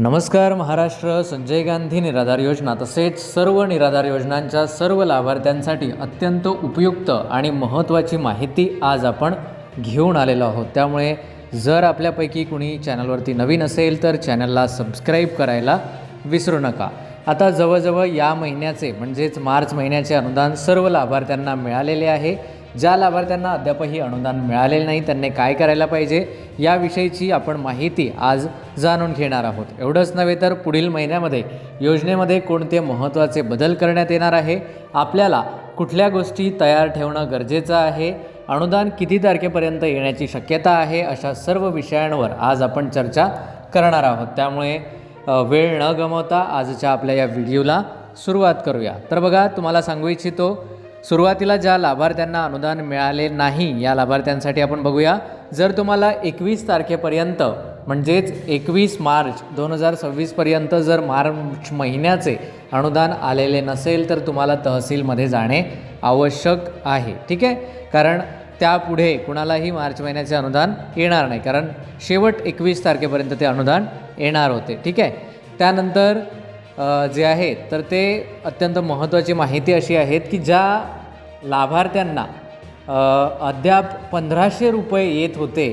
नमस्कार महाराष्ट्र. संजय गांधी निराधार योजना तसेच सर्व निराधार योजनांच्या सर्व लाभार्थ्यांसाठी अत्यंत उपयुक्त आणि महत्त्वाची माहिती आज आपण घेऊन आलेलो आहोत. त्यामुळे जर आपल्यापैकी कुणी चॅनलवरती नवीन असेल तर चॅनलला सबस्क्राईब करायला विसरू नका. आता जवळजवळ या महिन्याचे म्हणजेच मार्च महिन्याचे अनुदान सर्व लाभार्थ्यांना मिळालेले आहे. ज्या लाभार्थ्यांना अद्यापही अनुदान मिळालेले नाही त्यांनी काय करायला पाहिजे याविषयीची आपण माहिती आज जाणून घेणार आहोत. एवढंच नव्हे तर पुढील महिन्यामध्ये योजनेमध्ये कोणते महत्त्वाचे बदल करण्यात येणार आहे, आपल्याला कुठल्या गोष्टी तयार ठेवणं गरजेचं आहे, अनुदान किती तारखेपर्यंत येण्याची शक्यता आहे, अशा सर्व विषयांवर आज आपण चर्चा करणार आहोत. त्यामुळे वेळ न गमावता आजच्या आपल्या या व्हिडिओला सुरुवात करूया. तर बघा, तुम्हाला सांगू इच्छितो, सुरुवातीला ज्या लाभार्थ्यांना अनुदान मिळाले नाही या लाभार्थ्यांसाठी आपण बघूया. जर तुम्हाला 21 तारखेपर्यंत म्हणजेच 21 मार्च 2026पर्यंत जर मार्च महिन्याचे अनुदान आलेले नसेल तर तुम्हाला तहसीलमध्ये जाणे आवश्यक आहे. ठीक आहे, कारण त्यापुढे कुणालाही मार्च महिन्याचे अनुदान येणार नाही, कारण शेवट 21 तारखेपर्यंत ते अनुदान येणार होते. ठीक आहे, त्यानंतर जे आहे तर ते अत्यंत महत्त्वाची माहिती अशी आहेत की ज्या लाभार्थ्यांना अद्याप 1500 रुपये येत होते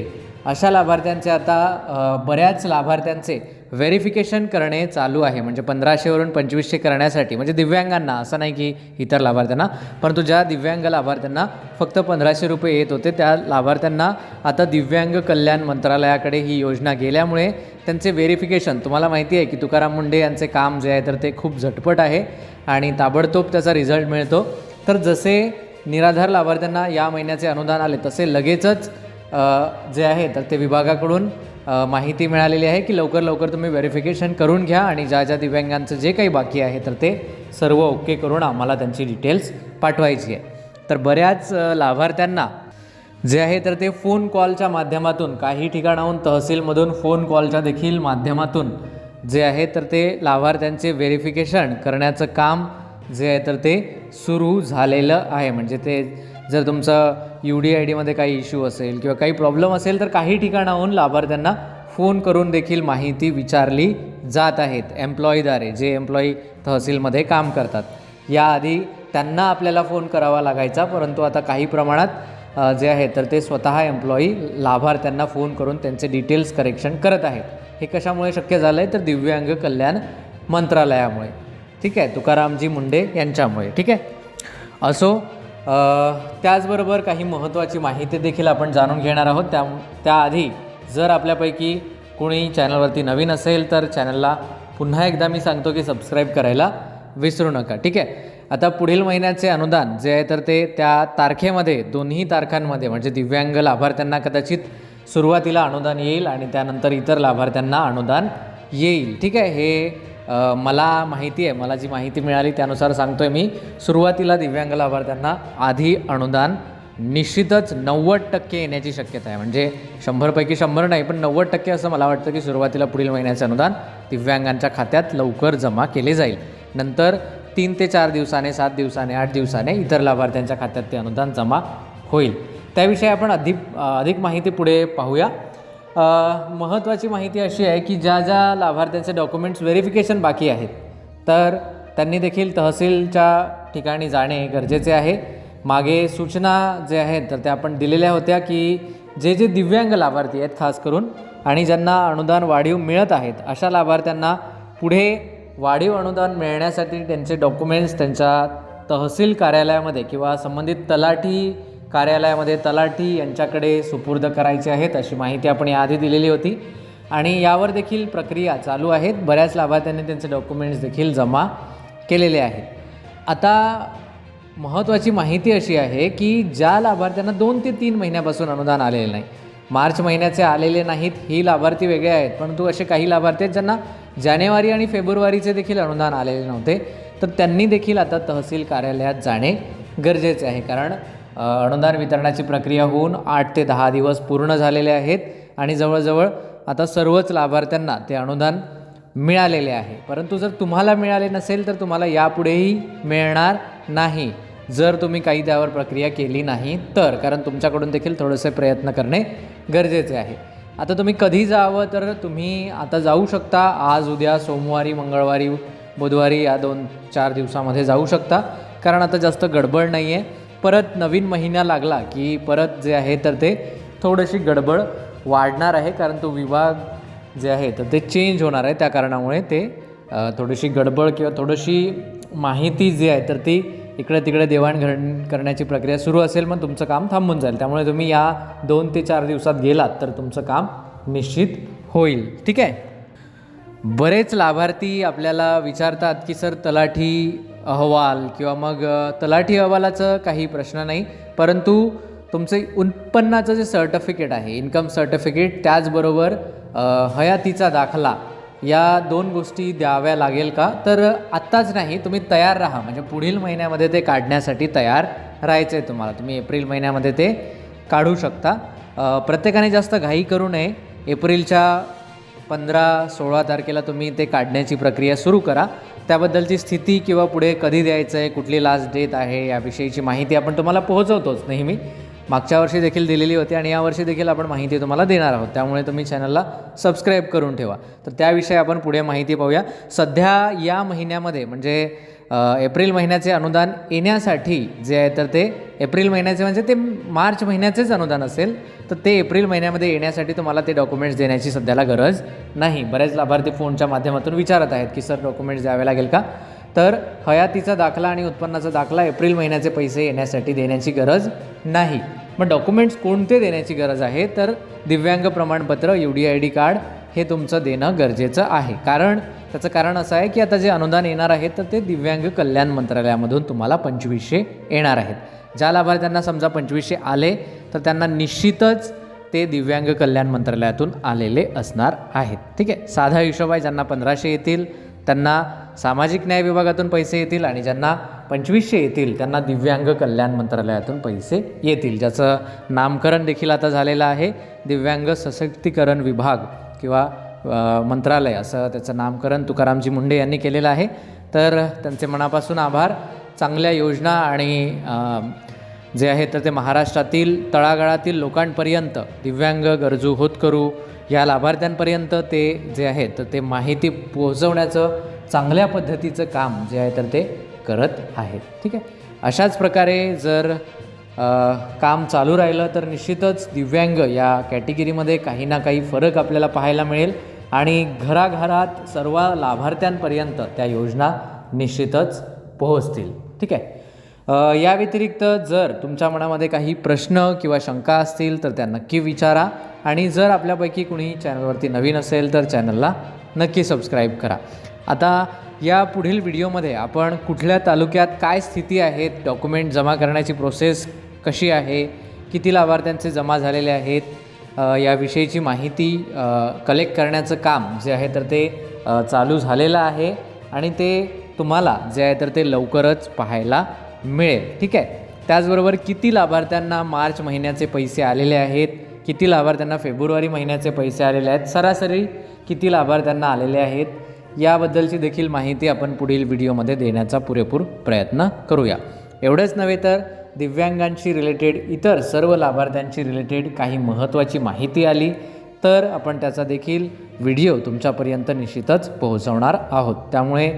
अशा लाभार्थ्यांचे आता बऱ्याच लाभार्थ्यांचे व्हेरिफिकेशन करणे चालू आहे. म्हणजे 1500वरून 2500 करण्यासाठी, म्हणजे दिव्यांगांना, असं नाही की इतर लाभार्थ्यांना, परंतु ज्या दिव्यांग लाभार्थ्यांना फक्त 1500 रुपये येत होते त्या लाभार्थ्यांना आता दिव्यांग कल्याण मंत्रालयाकडे ही योजना गेल्यामुळे त्यांचे व्हेरिफिकेशन, तुम्हाला माहिती आहे की तुकाराम मुंढे यांचे काम जे आहे तर ते खूप झटपट आहे आणि ताबडतोब त्याचा रिझल्ट मिळतो. तर जसे निराधार लाभार्थ्यांना या महिन्याचे अनुदान आले तसे लगेचच जे आहे तर ते विभागाकडून माहिती मिळालेली आहे की लवकर लवकर तुम्ही व्हेरिफिकेशन करून घ्या आणि ज्या ज्या दिव्यांगांचं जे काही बाकी आहे तर ते सर्व ओके करून आम्हाला त्यांची डिटेल्स पाठवायची आहे. तर बऱ्याच लाभार्थ्यांना जे आहे तर ते फोन कॉलच्या माध्यमातून, काही ठिकाणाहून तहसीलमधून फोन कॉलच्या देखील माध्यमातून जे आहे तर ते लाभार्थ्यांचे व्हेरिफिकेशन करण्याचं काम जे आहे तर ते सुरू झालेलं आहे. म्हणजे ते जर तुमचं UDIDमध्ये काही इश्यू असेल किंवा काही प्रॉब्लेम असेल तर काही ठिकाणाहून लाभार्थ्यांना फोन करून देखील माहिती विचारली जात आहेत एम्प्लॉईद्वारे, जे एम्प्लॉई तहसीलमध्ये काम करतात. याआधी त्यांना आपल्याला फोन करावा लागायचा, परंतु आता काही प्रमाणात जे आहे तर ते स्वतः एम्प्लॉई लाभार्थ्यांना फोन करून त्यांचे डिटेल्स करेक्शन करत आहेत. हे कशामुळे शक्य झालं आहे तर दिव्यांग कल्याण मंत्रालयामुळे. ठीक आहे, तुकारामजी मुंढे यांच्यामुळे. ठीक आहे, असो. त्याचबरोबर काही महत्त्वाची माहिती देखील आपण जाणून घेणार आहोत. त्याआधी जर आपल्यापैकी कोणी चॅनलवरती नवीन असेल तर चॅनलला पुन्हा एकदा मी सांगतो की सबस्क्राईब करायला विसरू नका. ठीक आहे, आता पुढील महिन्याचे अनुदान जे आहे तर ते त्या तारखेमध्ये, दोन्ही तारखांमध्ये, म्हणजे दिव्यांग लाभार्थ्यांना कदाचित सुरुवातीला अनुदान येईल आणि त्यानंतर इतर लाभार्थ्यांना अनुदान येईल. ठीक आहे, हे मला माहिती आहे, मला जी माहिती मिळाली त्यानुसार सांगतो आहे मी. सुरुवातीला दिव्यांग लाभार्थ्यांना आधी अनुदान निश्चितच 90% येण्याची शक्यता आहे. म्हणजे 100पैकी 100 नाही, पण 90% असं मला वाटतं की सुरुवातीला पुढील महिन्याचे अनुदान दिव्यांगांच्या खात्यात लवकर जमा केले जाईल. नंतर 3 ते 4 दिवसाने, 7 दिवसाने, 8 दिवसाने इतर लाभार्थ्यांच्या खात्यात ते अनुदान जमा होईल. त्याविषयी आपण अधिक माहिती पुढे पाहूया. महत्त्वाची माहिती अशी आहे की ज्या ज्या लाभार्थ्यांचे डॉक्युमेंट्स व्हेरिफिकेशन बाकी आहेत तर त्यांनी देखील तहसीलच्या ठिकाणी जाणे गरजेचे आहे. मागे सूचना जे आहेत तर त्या आपण दिलेल्या होत्या की जे जे दिव्यांग लाभार्थी आहेत खास करून आणि ज्यांना अनुदान वाढीव मिळत आहेत अशा लाभार्थ्यांना पुढे वाढीव अनुदान मिळण्यासाठी त्यांचे डॉक्युमेंट्स त्यांच्या तहसील कार्यालयामध्ये किंवा संबंधित तलाठी कार्यालयामध्ये, तलाठी यांच्याकडे सुपूर्द करायचे आहेत, अशी माहिती आपण याआधी दिलेली होती आणि यावर देखील प्रक्रिया चालू आहेत. बऱ्याच लाभार्थ्यांनी त्यांचे डॉक्युमेंट्स देखील जमा केलेले आहेत. आता महत्त्वाची माहिती अशी आहे की ज्या लाभार्थ्यांना 2 ते 3 महिन्यापासून अनुदान आलेले नाही, मार्च महिन्याचे आलेले नाहीत, ही लाभार्थी वेगळे आहेत, परंतु असे काही लाभार्थी आहेत ज्यांना जानेवारी आणि फेब्रुवारीचे देखील अनुदान आलेले नव्हते, तर त्यांनी देखील आता तहसील कार्यालयात जाणे गरजेचे आहे. कारण अनुदान वितरणाची प्रक्रिया होऊन 8 ते 10 दिवस पूर्ण झालेले आहेत आणि जवळजवळ आता सर्वच लाभार्थ्यांना ते अनुदान मिळालेले आहे. परंतु जर तुम्हाला मिळाले नसेल तर तुम्हाला यापुढेही मिळणार नाही जर तुम्ही काही त्यावर प्रक्रिया केली नाही तर, कारण तुमच्याकडून देखील थोडेसे प्रयत्न करणे गरजेचे आहे. आता तुम्ही कधी जावं तर तुम्ही आता जाऊ शकता, आज उद्या सोमवारी मंगळवारी बुधवारी या 2-4 दिवसामध्ये जाऊ शकता, कारण आता जास्त गडबड नाही आहे. परत नवीन महिना लागला की परत जे आहे तर ते थोडीशी गडबड वाढणार आहे, कारण तो विभाग जे आहे तर ते चेंज होणार आहे. त्या कारणामुळे ते थोडीशी गडबड किंवा थोडीशी माहिती जी आहे तर ती इकडे तिकडे देवाणघेवाण करण्याची प्रक्रिया सुरू असेल, मग तुमचं काम थांबून जाईल. त्यामुळे तुम्ही या 2 ते 4 दिवसात गेलात तर तुमचं काम निश्चित होईल. ठीक आहे. बरेच लाभार्थी आपल्याला विचारतात की सर तलाठी अहवाल किंवा मग तलाठी अहवालाचं काही प्रश्न नाही, परंतु तुमचे उत्पन्नाचं जे सर्टिफिकेट आहे, इन्कम सर्टिफिकेट, त्याचबरोबर हयातीचा दाखला, या 2 गोष्टी द्याव्या लागेल का? तर आत्ताच नाही, तुम्ही तयार राहा. म्हणजे पुढील महिन्यामध्ये ते काढण्यासाठी तयार राहायचं आहे तुम्हाला. तुम्ही एप्रिल महिन्यामध्ये ते काढू शकता. प्रत्येकाने जास्त घाई करू नये. एप्रिलच्या 15-16 तारखेला तुम्ही ते काढण्याची प्रक्रिया सुरू करा. त्याबद्दलची स्थिती किंवा पुढे कधी द्यायचं आहे, कुठली लास्ट डेट आहे, याविषयीची माहिती आपण तुम्हाला पोहोचवतोच नेहमी. मागच्या वर्षी देखील दिलेली होती आणि यावर्षी देखील आपण माहिती तुम्हाला देणार आहोत. त्यामुळे तुम्ही चॅनलला सबस्क्राईब करून ठेवा. तर त्याविषयी आपण पुढे माहिती पाहूया. सध्या या महिन्यामध्ये म्हणजे एप्रिल महिन्याचे अनुदान येण्यासाठी जे आहे तर ते एप्रिल महिन्याचे म्हणजे ते मार्च महिन्याचेच अनुदान असेल, तर ते एप्रिल महिन्यामध्ये येण्यासाठी तुम्हाला ते डॉक्युमेंट्स देण्याची सध्याला गरज नाही. बरेच लाभार्थी फोनच्या माध्यमातून विचारत आहेत की सर डॉक्युमेंट्स द्यावे लागेल का? तर हयातीचा दाखला आणि उत्पन्नाचा दाखला एप्रिल महिन्याचे पैसे येण्यासाठी देण्याची गरज नाही. मग डॉक्युमेंट्स कोणते देण्याची गरज आहे? तर दिव्यांग प्रमाणपत्र, UDID कार्ड हे तुमचं देणं गरजेचं आहे. त्याचं कारण असं आहे की आता जे अनुदान येणार आहे तर ते दिव्यांग कल्याण मंत्रालयामधून तुम्हाला 2500 येणार आहेत. ज्या लाभार्थ्यांना समजा 2500 आले तर त्यांना निश्चितच ते दिव्यांग कल्याण मंत्रालयातून आलेले असणार आहेत. ठीक आहे. साधा हिशोब आहे, ज्यांना 1500 येतील त्यांना सामाजिक न्याय विभागातून पैसे येतील आणि ज्यांना 2500 येतील त्यांना दिव्यांग कल्याण मंत्रालयातून पैसे येतील, ज्याचं नामकरण देखील आता झालेलं आहे. दिव्यांग सशक्तीकरण विभाग किंवा मंत्रालय असं त्याचं नामकरण तुकारामजी मुंडे यांनी केलेलं आहे. तर त्यांचे मनापासून आभार. चांगल्या योजना आणि जे आहे तर ते महाराष्ट्रातील तळागाळातील लोकांपर्यंत, दिव्यांग गरजू होतकरू या लाभार्थ्यांपर्यंत ते जे आहे तर ते माहिती पोहोचवण्याचं चांगल्या पद्धतीचं काम जे आहे तर ते करत आहेत. ठीक आहे. अशाच प्रकारे जर काम चालू राहिलं तर निश्चितच दिव्यांग या कॅटेगरीमध्ये काही ना काही फरक आपल्याला पाहायला मिळेल आणि घराघरात सर्व लाभार्थ्यांपर्यंत त्या योजना निश्चितच पोहोचतील. ठीक आहे. या व्यतिरिक्त जर तुमच्या मनामध्ये काही प्रश्न किंवा शंका असतील तर त्या नक्की विचारा आणि जर आपल्यापैकी कुणी चॅनलवरती नवीन असेल तर चॅनलला नक्की सबस्क्राईब करा. आता या पुढील व्हिडिओमध्ये आपण कुठल्या तालुक्यात काय स्थिती आहे, डॉक्युमेंट जमा करण्याची प्रोसेस कशी आहे, किती लाभार्थ्यांचे जमा झालेले आहेत, याविषयीची माहिती कलेक्ट करण्याचं काम जे आहे तर ते चालू झालेलं आहे आणि ते तुम्हाला जे आहे तर ते लवकरच पाहायला मिळेल. ठीक आहे. त्याचबरोबर किती लाभार्थ्यांना मार्च महिन्याचे पैसे आलेले आहेत, किती लाभार्थ्यांना फेब्रुवारी महिन्याचे पैसे आलेले आहेत, सरासरी किती लाभार्थ्यांना आलेले आहेत, याबद्दलची देखील माहिती आपण पुढील व्हिडिओमध्ये देण्याचा पुरेपूर प्रयत्न करूया. एवढंच नव्हे तर दिव्यांगांशी रिलेटेड इतर सर्व लाभार्थ्यांची रिलेटेड काही महत्त्वाची माहिती आली तर आपण त्याचा देखील व्हिडिओ तुमच्यापर्यंत निश्चितच पोहोचवणार आहोत. त्यामुळे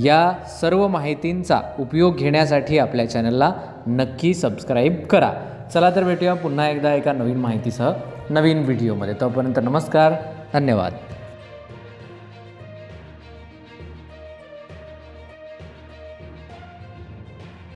या सर्व माहितींचा उपयोग घेण्यासाठी आपल्या चॅनलला नक्की सबस्क्राईब करा. चला तर भेटूया पुन्हा एकदा एका नवीन माहितीसह नवीन व्हिडिओमध्ये. तोपर्यंत नमस्कार, धन्यवाद.